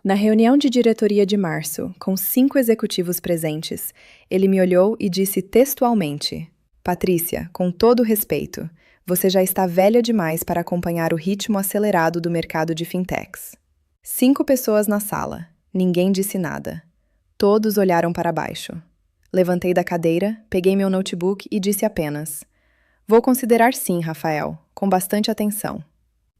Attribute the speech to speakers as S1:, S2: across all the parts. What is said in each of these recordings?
S1: Na reunião de diretoria de março, com 5 executivos presentes, ele me olhou e disse textualmente: Patrícia, com todo respeito, você já está velha demais para acompanhar o ritmo acelerado do mercado de fintechs. 5 pessoas na sala. Ninguém disse nada. Todos olharam para baixo. Levantei da cadeira, peguei meu notebook e disse apenas: Vou considerar sim, Rafael, com bastante atenção.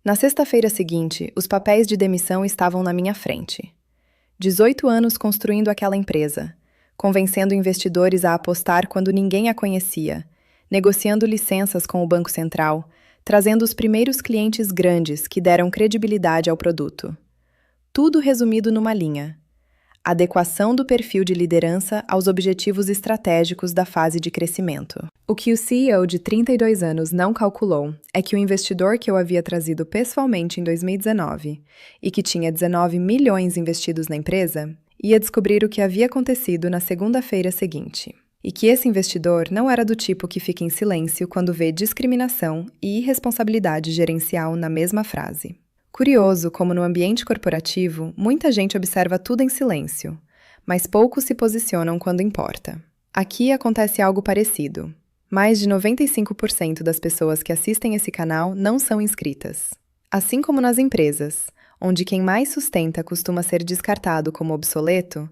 S1: Na sexta-feira seguinte, os papéis de demissão estavam na minha frente. 18 anos construindo aquela empresa, convencendo investidores a apostar quando ninguém a conhecia, negociando licenças com o Banco Central, trazendo os primeiros clientes grandes que deram credibilidade ao produto. Tudo resumido numa linha: adequação do perfil de liderança aos objetivos estratégicos da fase de crescimento. O que o CEO de 32 anos não calculou é que o investidor que eu havia trazido pessoalmente em 2019 e que tinha 19 milhões investidos na empresa ia descobrir o que havia acontecido na segunda-feira seguinte. E que esse investidor não era do tipo que fica em silêncio quando vê discriminação e irresponsabilidade gerencial na mesma frase. Curioso como no ambiente corporativo, muita gente observa tudo em silêncio, mas poucos se posicionam quando importa. Aqui acontece algo parecido. Mais de 95% das pessoas que assistem esse canal não são inscritas. Assim como nas empresas, onde quem mais sustenta costuma ser descartado como obsoleto,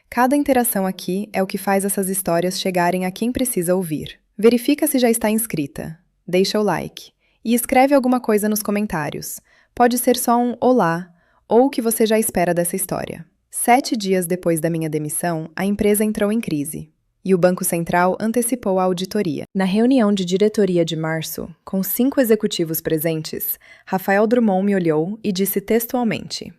S1: cada interação aqui é o que faz essas histórias chegarem a quem precisa ouvir. Verifica se já está inscrita, deixa o like e escreve alguma coisa nos comentários. Pode ser só um olá ou o que você já espera dessa história. 7 dias depois da minha demissão, a empresa entrou em crise e o Banco Central antecipou a auditoria. Na reunião de diretoria de março, com 5 executivos presentes, Rafael Drummond me olhou e disse textualmente: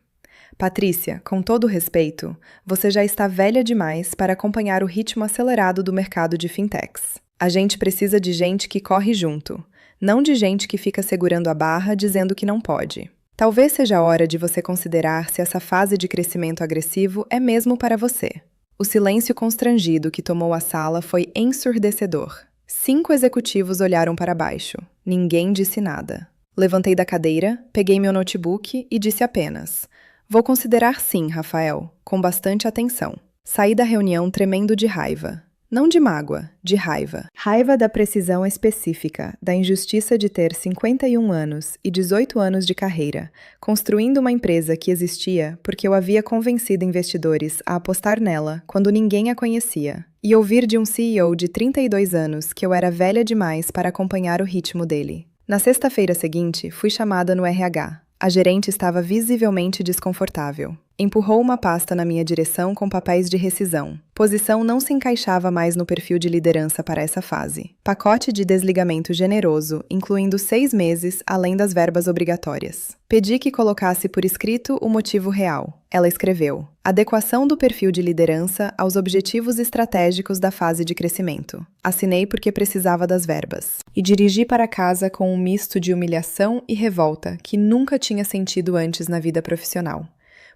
S1: Patrícia, com todo respeito, você já está velha demais para acompanhar o ritmo acelerado do mercado de fintechs. A gente precisa de gente que corre junto, não de gente que fica segurando a barra dizendo que não pode. Talvez seja a hora de você considerar se essa fase de crescimento agressivo é mesmo para você. O silêncio constrangido que tomou a sala foi ensurdecedor. 5 executivos olharam para baixo. Ninguém disse nada. Levantei da cadeira, peguei meu notebook e disse apenas: Vou considerar sim, Rafael, com bastante atenção. Saí da reunião tremendo de raiva. Não de mágoa, de raiva. Raiva da precisão específica, da injustiça de ter 51 anos e 18 anos de carreira, construindo uma empresa que existia porque eu havia convencido investidores a apostar nela quando ninguém a conhecia, e ouvir de um CEO de 32 anos que eu era velha demais para acompanhar o ritmo dele. Na sexta-feira seguinte, fui chamada no RH. A gerente estava visivelmente desconfortável. Empurrou uma pasta na minha direção com papéis de rescisão. Posição não se encaixava mais no perfil de liderança para essa fase. Pacote de desligamento generoso, incluindo 6 meses, além das verbas obrigatórias. Pedi que colocasse por escrito o motivo real. Ela escreveu: adequação do perfil de liderança aos objetivos estratégicos da fase de crescimento. Assinei porque precisava das verbas. E dirigi para casa com um misto de humilhação e revolta que nunca tinha sentido antes na vida profissional.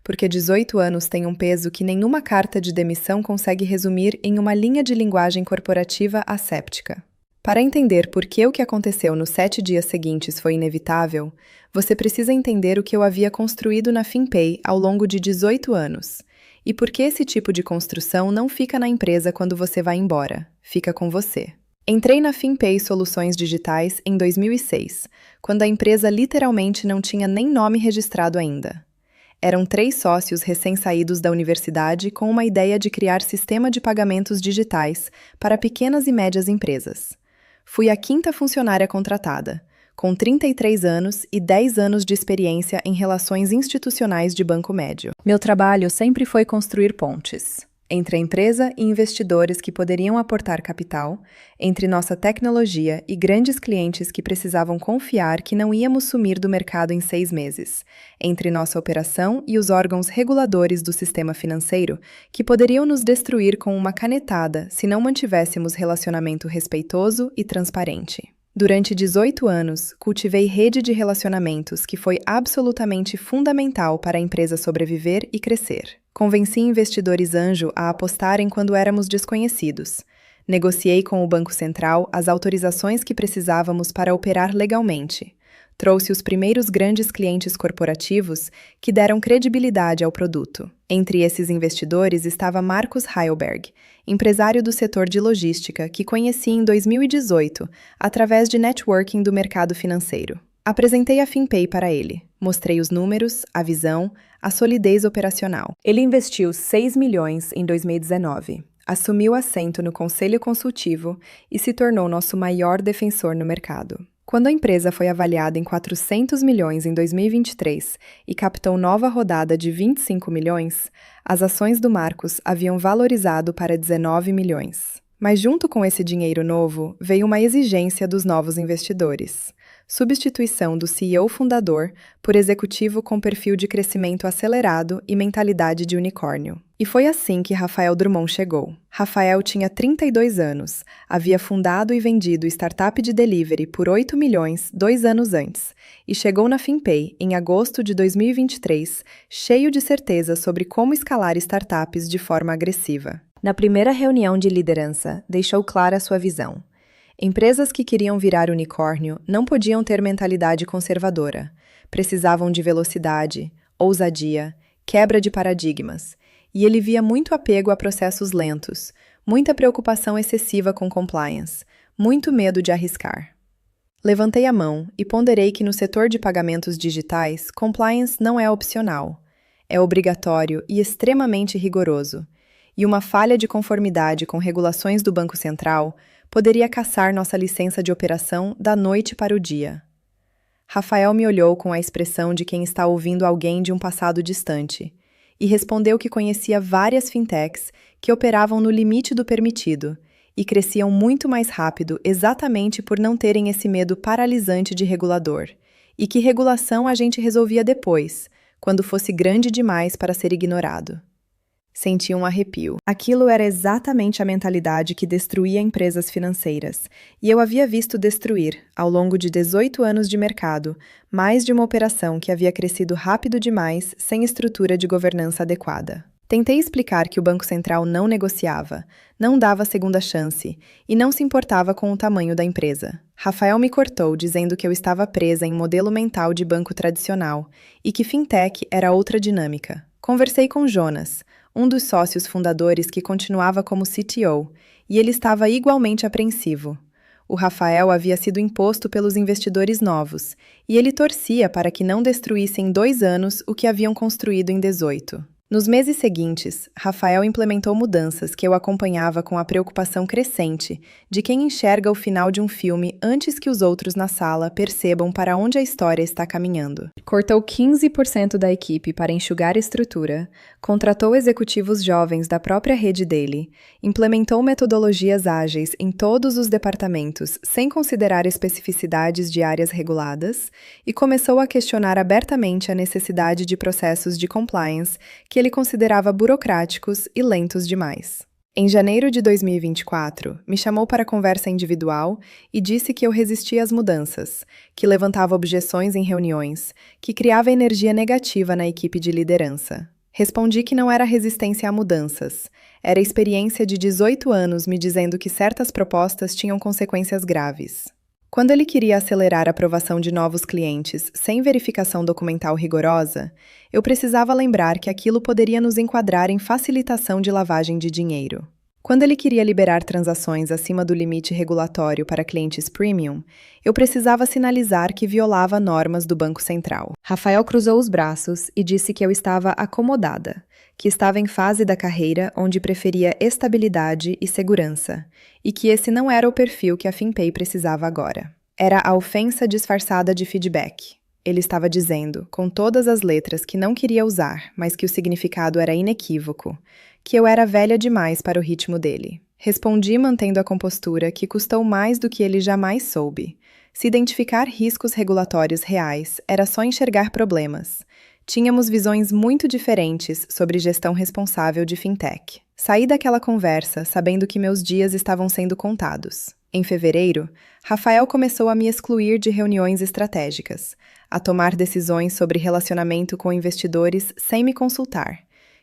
S1: Porque 18 anos tem um peso que nenhuma carta de demissão consegue resumir em uma linha de linguagem corporativa asséptica. Para entender por que o que aconteceu nos 7 dias seguintes foi inevitável, você precisa entender o que eu havia construído na FinPay ao longo de 18 anos, e por que esse tipo de construção não fica na empresa quando você vai embora, fica com você. Entrei na FinPay Soluções Digitais em 2006, quando a empresa literalmente não tinha nem nome registrado ainda. Eram 3 sócios recém-saídos da universidade com uma ideia de criar sistema de pagamentos digitais para pequenas e médias empresas. Fui a 5ª funcionária contratada, com 33 anos e 10 anos de experiência em relações institucionais de banco médio. Meu trabalho sempre foi construir pontes entre a empresa e investidores que poderiam aportar capital, entre nossa tecnologia e grandes clientes que precisavam confiar que não íamos sumir do mercado em 6 meses, entre nossa operação e os órgãos reguladores do sistema financeiro que poderiam nos destruir com uma canetada se não mantivéssemos relacionamento respeitoso e transparente. Durante 18 anos, cultivei rede de relacionamentos que foi absolutamente fundamental para a empresa sobreviver e crescer. Convenci investidores anjo a apostarem quando éramos desconhecidos. Negociei com o Banco Central as autorizações que precisávamos para operar legalmente. trouxe os primeiros grandes clientes corporativos que deram credibilidade ao produto. Entre esses investidores estava Marcus Heilberg, empresário do setor de logística que conheci em 2018 através de networking do mercado financeiro. Apresentei a FinPay para ele, mostrei os números, a visão, a solidez operacional. Ele investiu 6 milhões em 2019, assumiu assento no conselho consultivo e se tornou nosso maior defensor no mercado. Quando a empresa foi avaliada em 400 milhões em 2023 e captou nova rodada de 25 milhões, as ações do Marcus haviam valorizado para 19 milhões. Mas junto com esse dinheiro novo, veio uma exigência dos novos investidores: substituição do CEO fundador por executivo com perfil de crescimento acelerado e mentalidade de unicórnio. E foi assim que Rafael Drummond chegou. Rafael tinha 32 anos, havia fundado e vendido startup de delivery por 8 milhões 2 anos antes, e chegou na FinPay em agosto de 2023, cheio de certeza sobre como escalar startups de forma agressiva. Na primeira reunião de liderança, deixou clara sua visão. Empresas que queriam virar unicórnio não podiam ter mentalidade conservadora. Precisavam de velocidade, ousadia, quebra de paradigmas. E ele via muito apego a processos lentos, muita preocupação excessiva com compliance, muito medo de arriscar. Levantei a mão e ponderei que no setor de pagamentos digitais, compliance não é opcional. É obrigatório e extremamente rigoroso. E uma falha de conformidade com regulações do Banco Central poderia caçar nossa licença de operação da noite para o dia. Rafael me olhou com a expressão de quem está ouvindo alguém de um passado distante e respondeu que conhecia várias fintechs que operavam no limite do permitido e cresciam muito mais rápido exatamente por não terem esse medo paralisante de regulador, e que regulação a gente resolvia depois, quando fosse grande demais para ser ignorado. Senti um arrepio. Aquilo era exatamente a mentalidade que destruía empresas financeiras, e eu havia visto destruir, ao longo de 18 anos de mercado, mais de uma operação que havia crescido rápido demais sem estrutura de governança adequada. Tentei explicar que o Banco Central não negociava, não dava segunda chance e não se importava com o tamanho da empresa. Rafael me cortou dizendo que eu estava presa em modelo mental de banco tradicional e que fintech era outra dinâmica. Conversei com Jonas, um dos sócios fundadores que continuava como CTO, e ele estava igualmente apreensivo. O Rafael havia sido imposto pelos investidores novos, e ele torcia para que não destruíssem em 2 anos o que haviam construído em 18. Nos meses seguintes, Rafael implementou mudanças que eu acompanhava com a preocupação crescente de quem enxerga o final de um filme antes que os outros na sala percebam para onde a história está caminhando. Cortou 15% da equipe para enxugar a estrutura, contratou executivos jovens da própria rede dele, implementou metodologias ágeis em todos os departamentos sem considerar especificidades de áreas reguladas e começou a questionar abertamente a necessidade de processos de compliance que ele considerava burocráticos e lentos demais. Em janeiro de 2024, me chamou para conversa individual e disse que eu resistia às mudanças, que levantava objeções em reuniões, que criava energia negativa na equipe de liderança. Respondi que não era resistência a mudanças, era a experiência de 18 anos me dizendo que certas propostas tinham consequências graves. Quando ele queria acelerar a aprovação de novos clientes sem verificação documental rigorosa, eu precisava lembrar que aquilo poderia nos enquadrar em facilitação de lavagem de dinheiro. Quando ele queria liberar transações acima do limite regulatório para clientes premium, eu precisava sinalizar que violava normas do Banco Central. Rafael cruzou os braços e disse que eu estava acomodada, que estava em fase da carreira onde preferia estabilidade e segurança, e que esse não era o perfil que a FinPay precisava agora. Era a ofensa disfarçada de feedback. Ele estava dizendo, com todas as letras que não queria usar, mas que o significado era inequívoco, que eu era velha demais para o ritmo dele. Respondi mantendo a compostura que custou mais do que ele jamais soube. Se identificar riscos regulatórios reais era só enxergar problemas. Tínhamos visões muito diferentes sobre gestão responsável de fintech. Saí daquela conversa sabendo que meus dias estavam sendo contados. Em fevereiro, Rafael começou a me excluir de reuniões estratégicas, a tomar decisões sobre relacionamento com investidores sem me consultar,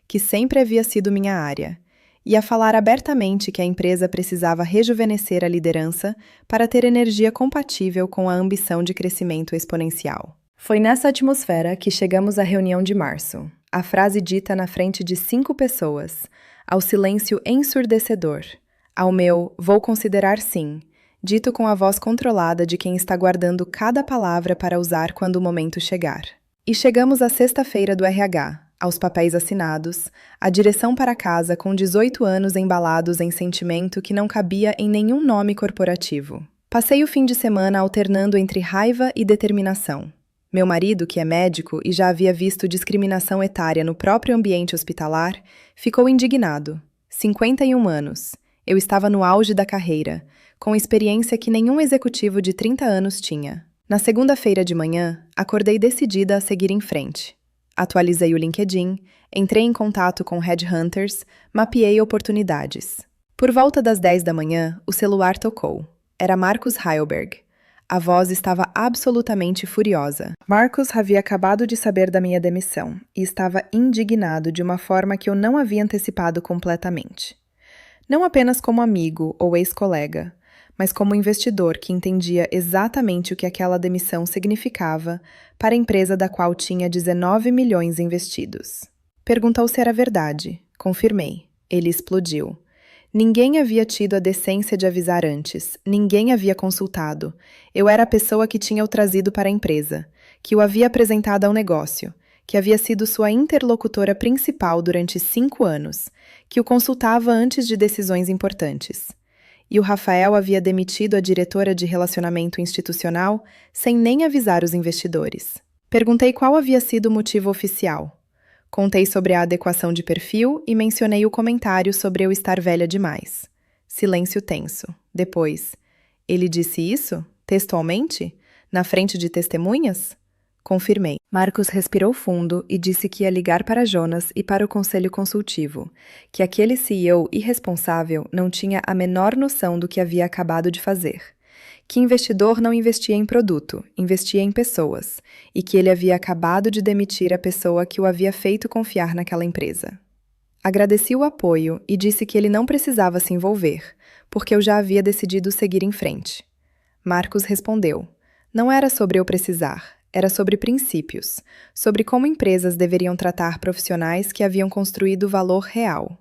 S1: que sempre havia sido minha área, e a falar abertamente que a empresa precisava rejuvenescer a liderança para ter energia compatível com a ambição de crescimento exponencial. Foi nessa atmosfera que chegamos à reunião de março. A frase dita na frente de 5 pessoas, ao silêncio ensurdecedor, ao meu "vou considerar sim", dito com a voz controlada de quem está guardando cada palavra para usar quando o momento chegar. E chegamos à sexta-feira do RH, aos papéis assinados, a direção para casa com 18 anos embalados em sentimento que não cabia em nenhum nome corporativo. Passei o fim de semana alternando entre raiva e determinação. Meu marido, que é médico e já havia visto discriminação etária no próprio ambiente hospitalar, ficou indignado. 51 anos. Eu estava no auge da carreira, com experiência que nenhum executivo de 30 anos tinha. Na segunda-feira de manhã, acordei decidida a seguir em frente. Atualizei o LinkedIn, entrei em contato com headhunters, mapeei oportunidades. Por volta das 10 da manhã, o celular tocou. Era Marcus Heilberg. A voz estava absolutamente furiosa. Marcus havia acabado de saber da minha demissão e estava indignado de uma forma que eu não havia antecipado completamente. Não apenas como amigo ou ex-colega, mas como investidor que entendia exatamente o que aquela demissão significava para a empresa da qual tinha 19 milhões investidos. Perguntou se era verdade. Confirmei. Ele explodiu. Ninguém havia tido a decência de avisar antes, ninguém havia consultado. Eu era a pessoa que tinha o trazido para a empresa, que o havia apresentado ao negócio, que havia sido sua interlocutora principal durante 5 anos, que o consultava antes de decisões importantes. E o Rafael havia demitido a diretora de relacionamento institucional sem nem avisar os investidores. Perguntei qual havia sido o motivo oficial. Contei sobre a adequação de perfil e mencionei o comentário sobre eu estar velha demais. Silêncio tenso. Depois, ele disse isso? Textualmente? Na frente de testemunhas? Confirmei. Marcus respirou fundo e disse que ia ligar para Jonas e para o conselho consultivo, que aquele CEO irresponsável não tinha a menor noção do que havia acabado de fazer, que investidor não investia em produto, investia em pessoas, e que ele havia acabado de demitir a pessoa que o havia feito confiar naquela empresa. Agradeci o apoio e disse que ele não precisava se envolver, porque eu já havia decidido seguir em frente. Marcus respondeu: não era sobre eu precisar, era sobre princípios, sobre como empresas deveriam tratar profissionais que haviam construído valor real,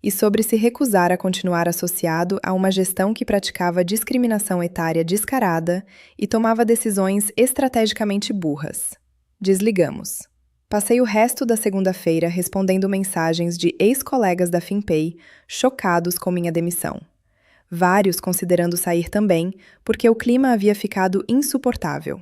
S1: e sobre se recusar a continuar associado a uma gestão que praticava discriminação etária descarada e tomava decisões estrategicamente burras. Desligamos. Passei o resto da segunda-feira respondendo mensagens de ex-colegas da FinPay, chocados com minha demissão. Vários considerando sair também, porque o clima havia ficado insuportável.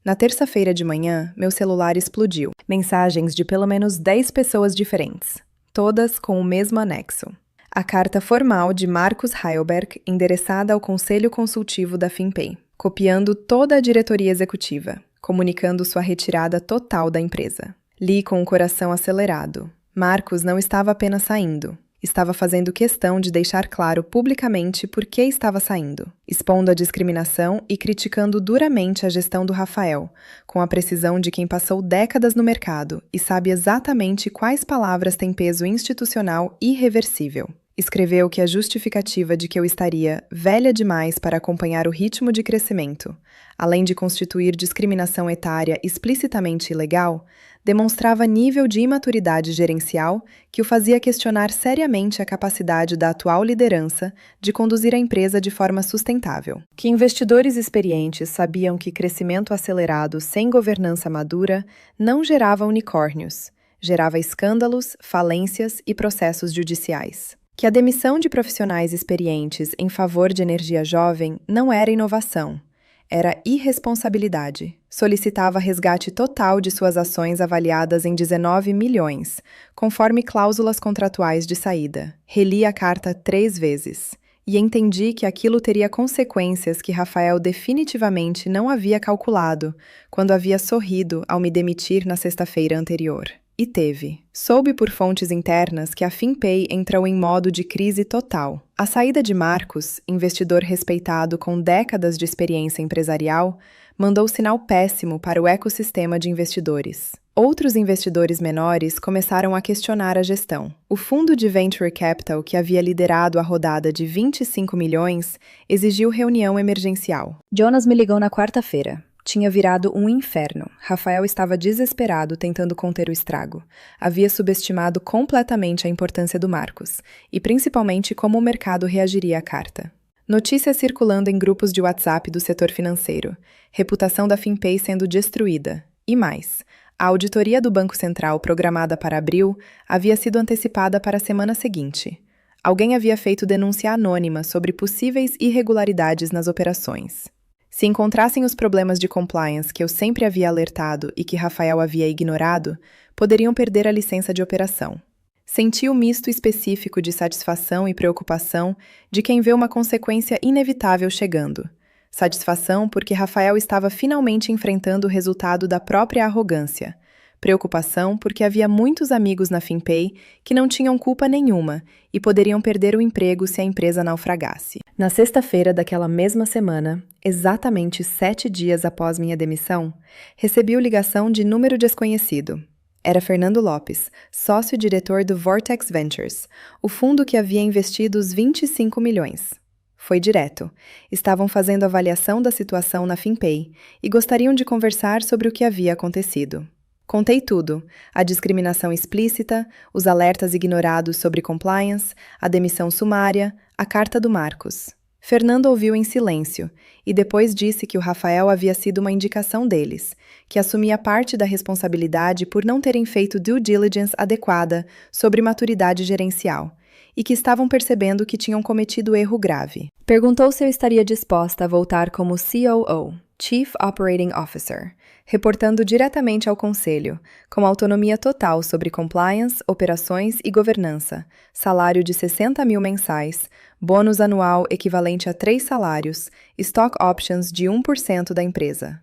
S1: Na terça-feira de manhã, meu celular explodiu. Mensagens de pelo menos 10 pessoas diferentes, todas com o mesmo anexo. A carta formal de Marcus Heilberg, endereçada ao Conselho Consultivo da FinPay, copiando toda a diretoria executiva, comunicando sua retirada total da empresa. Li com o coração acelerado. Marcus não estava apenas saindo. Estava fazendo questão de deixar claro publicamente por que estava saindo, expondo a discriminação e criticando duramente a gestão do Rafael, com a precisão de quem passou décadas no mercado e sabe exatamente quais palavras têm peso institucional irreversível. Escreveu que a justificativa de que eu estaria velha demais para acompanhar o ritmo de crescimento, além de constituir discriminação etária explicitamente ilegal, demonstrava nível de imaturidade gerencial que o fazia questionar seriamente a capacidade da atual liderança de conduzir a empresa de forma sustentável. Que investidores experientes sabiam que crescimento acelerado sem governança madura não gerava unicórnios, gerava escândalos, falências e processos judiciais. Que a demissão de profissionais experientes em favor de energia jovem não era inovação, era irresponsabilidade. Solicitava resgate total de suas ações avaliadas em 19 milhões, conforme cláusulas contratuais de saída. Reli a carta 3 vezes e entendi que aquilo teria consequências que Rafael definitivamente não havia calculado quando havia sorrido ao me demitir na sexta-feira anterior. E teve. Soube por fontes internas que a FinPay entrou em modo de crise total. A saída de Marcos, investidor respeitado com décadas de experiência empresarial, mandou sinal péssimo para o ecossistema de investidores. Outros investidores menores começaram a questionar a gestão. O fundo de Venture Capital, que havia liderado a rodada de 25 milhões, exigiu reunião emergencial. Jonas me ligou na quarta-feira. Tinha virado um inferno. Rafael estava desesperado tentando conter o estrago. Havia subestimado completamente a importância do Marcos, e principalmente como o mercado reagiria à carta. Notícias circulando em grupos de WhatsApp do setor financeiro. Reputação da FinPay sendo destruída. E mais, a auditoria do Banco Central, programada para abril, havia sido antecipada para a semana seguinte. Alguém havia feito denúncia anônima sobre possíveis irregularidades nas operações. Se encontrassem os problemas de compliance que eu sempre havia alertado e que Rafael havia ignorado, poderiam perder a licença de operação. Senti o misto específico de satisfação e preocupação de quem vê uma consequência inevitável chegando. Satisfação porque Rafael estava finalmente enfrentando o resultado da própria arrogância. Preocupação porque havia muitos amigos na FinPay que não tinham culpa nenhuma e poderiam perder o emprego se a empresa naufragasse. Na sexta-feira daquela mesma semana, exatamente 7 dias após minha demissão, recebi ligação de número desconhecido. Era Fernando Lopes, sócio-diretor do Vortex Ventures, o fundo que havia investido os 25 milhões. Foi direto. Estavam fazendo avaliação da situação na FinPay e gostariam de conversar sobre o que havia acontecido. Contei tudo: a discriminação explícita, os alertas ignorados sobre compliance, a demissão sumária, a carta do Marcos. Fernando ouviu em silêncio e depois disse que o Rafael havia sido uma indicação deles, que assumia parte da responsabilidade por não terem feito due diligence adequada sobre maturidade gerencial e que estavam percebendo que tinham cometido erro grave. Perguntou se eu estaria disposta a voltar como COO, Chief Operating Officer, reportando diretamente ao conselho, com autonomia total sobre compliance, operações e governança, salário de 60 mil mensais, bônus anual equivalente a 3 salários, stock options de 1% da empresa.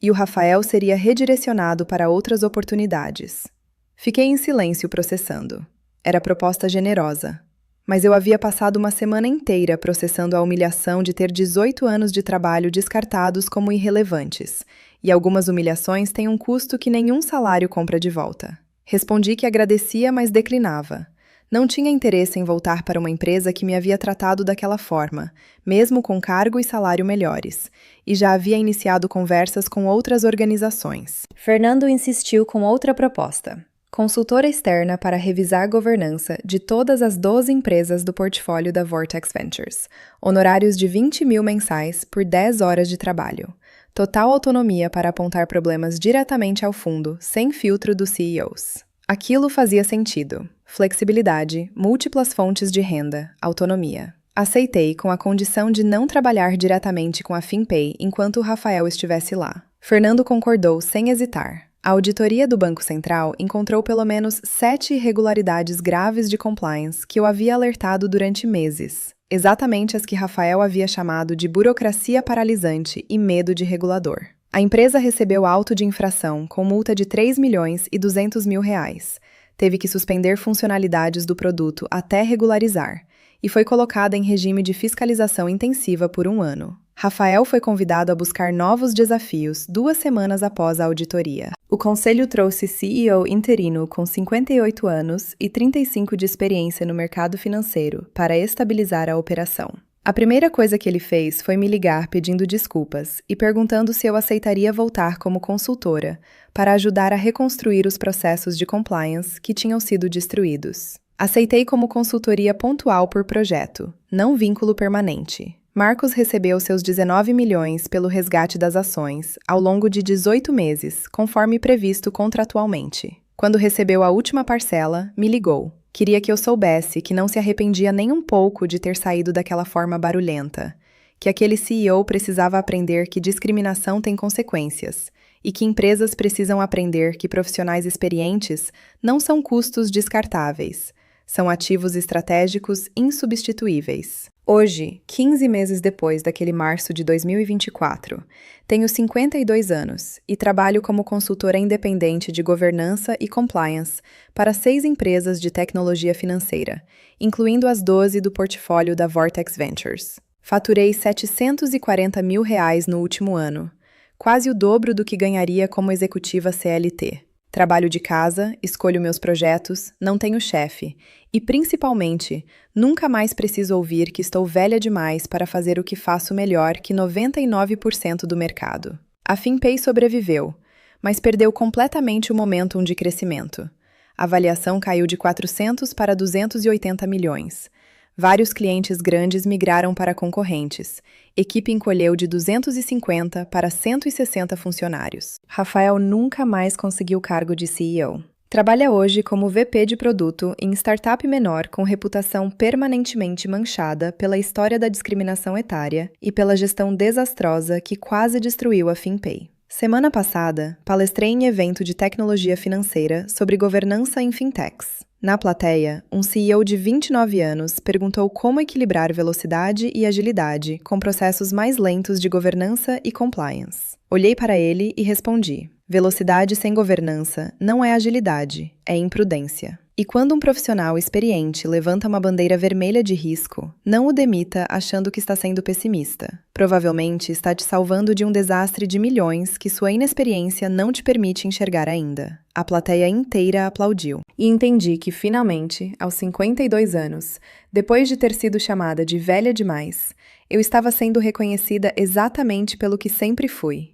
S1: E o Rafael seria redirecionado para outras oportunidades. Fiquei em silêncio processando. Era proposta generosa. Mas eu havia passado uma semana inteira processando a humilhação de ter 18 anos de trabalho descartados como irrelevantes, e algumas humilhações têm um custo que nenhum salário compra de volta. Respondi que agradecia, mas declinava. Não tinha interesse em voltar para uma empresa que me havia tratado daquela forma, mesmo com cargo e salário melhores, e já havia iniciado conversas com outras organizações. Fernando insistiu com outra proposta: consultora externa para revisar a governança de todas as 12 empresas do portfólio da Vortex Ventures, honorários de 20 mil mensais por 10 horas de trabalho, total autonomia para apontar problemas diretamente ao fundo, sem filtro dos CEOs. Aquilo fazia sentido: flexibilidade, múltiplas fontes de renda, autonomia. Aceitei com a condição de não trabalhar diretamente com a FinPay enquanto o Rafael estivesse lá. Fernando concordou sem hesitar. A auditoria do Banco Central encontrou pelo menos 7 irregularidades graves de compliance que eu havia alertado durante meses, exatamente as que Rafael havia chamado de burocracia paralisante e medo de regulador. A empresa recebeu auto de infração com multa de 3 milhões e 200 mil reais, teve que suspender funcionalidades do produto até regularizar, e foi colocada em regime de fiscalização intensiva por 1 ano. Rafael foi convidado a buscar novos desafios 2 semanas após a auditoria. O conselho trouxe CEO interino com 58 anos e 35 de experiência no mercado financeiro para estabilizar a operação. A primeira coisa que ele fez foi me ligar pedindo desculpas e perguntando se eu aceitaria voltar como consultora para ajudar a reconstruir os processos de compliance que tinham sido destruídos. Aceitei como consultoria pontual por projeto, não vínculo permanente. Marcos recebeu seus 19 milhões pelo resgate das ações ao longo de 18 meses, conforme previsto contratualmente. Quando recebeu a última parcela, me ligou. Queria que eu soubesse que não se arrependia nem um pouco de ter saído daquela forma barulhenta, que aquele CEO precisava aprender que discriminação tem consequências e que empresas precisam aprender que profissionais experientes não são custos descartáveis, são ativos estratégicos insubstituíveis. Hoje, 15 meses depois daquele março de 2024, tenho 52 anos e trabalho como consultora independente de governança e compliance para 6 empresas de tecnologia financeira, incluindo as 12 do portfólio da Vortex Ventures. Faturei R$ 740 mil no último ano, quase o dobro do que ganharia como executiva CLT. Trabalho de casa, escolho meus projetos, não tenho chefe e, principalmente, nunca mais preciso ouvir que estou velha demais para fazer o que faço melhor que 99% do mercado. A FinPay sobreviveu, mas perdeu completamente o momentum de crescimento. A avaliação caiu de 400 para 280 milhões. Vários clientes grandes migraram para concorrentes. Equipe encolheu de 250 para 160 funcionários. Rafael nunca mais conseguiu o cargo de CEO. Trabalha hoje como VP de produto em startup menor com reputação permanentemente manchada pela história da discriminação etária e pela gestão desastrosa que quase destruiu a FinPay. Semana passada, palestrei em evento de tecnologia financeira sobre governança em fintechs. Na plateia, um CEO de 29 anos perguntou como equilibrar velocidade e agilidade com processos mais lentos de governança e compliance. Olhei para ele e respondi: velocidade sem governança não é agilidade, é imprudência. E quando um profissional experiente levanta uma bandeira vermelha de risco, não o demita achando que está sendo pessimista. Provavelmente está te salvando de um desastre de milhões que sua inexperiência não te permite enxergar ainda. A plateia inteira aplaudiu. E entendi que, finalmente, aos 52 anos, depois de ter sido chamada de velha demais, eu estava sendo reconhecida exatamente pelo que sempre fui.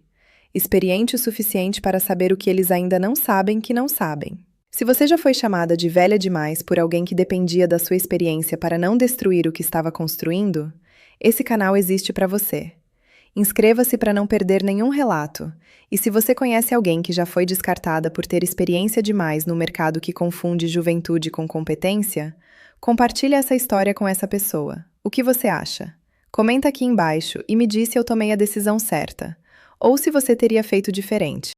S1: Experiente o suficiente para saber o que eles ainda não sabem que não sabem. Se você já foi chamada de velha demais por alguém que dependia da sua experiência para não destruir o que estava construindo, esse canal existe para você. Inscreva-se para não perder nenhum relato. E se você conhece alguém que já foi descartada por ter experiência demais no mercado que confunde juventude com competência, compartilhe essa história com essa pessoa. O que você acha? Comenta aqui embaixo e me diz se eu tomei a decisão certa, ou se você teria feito diferente.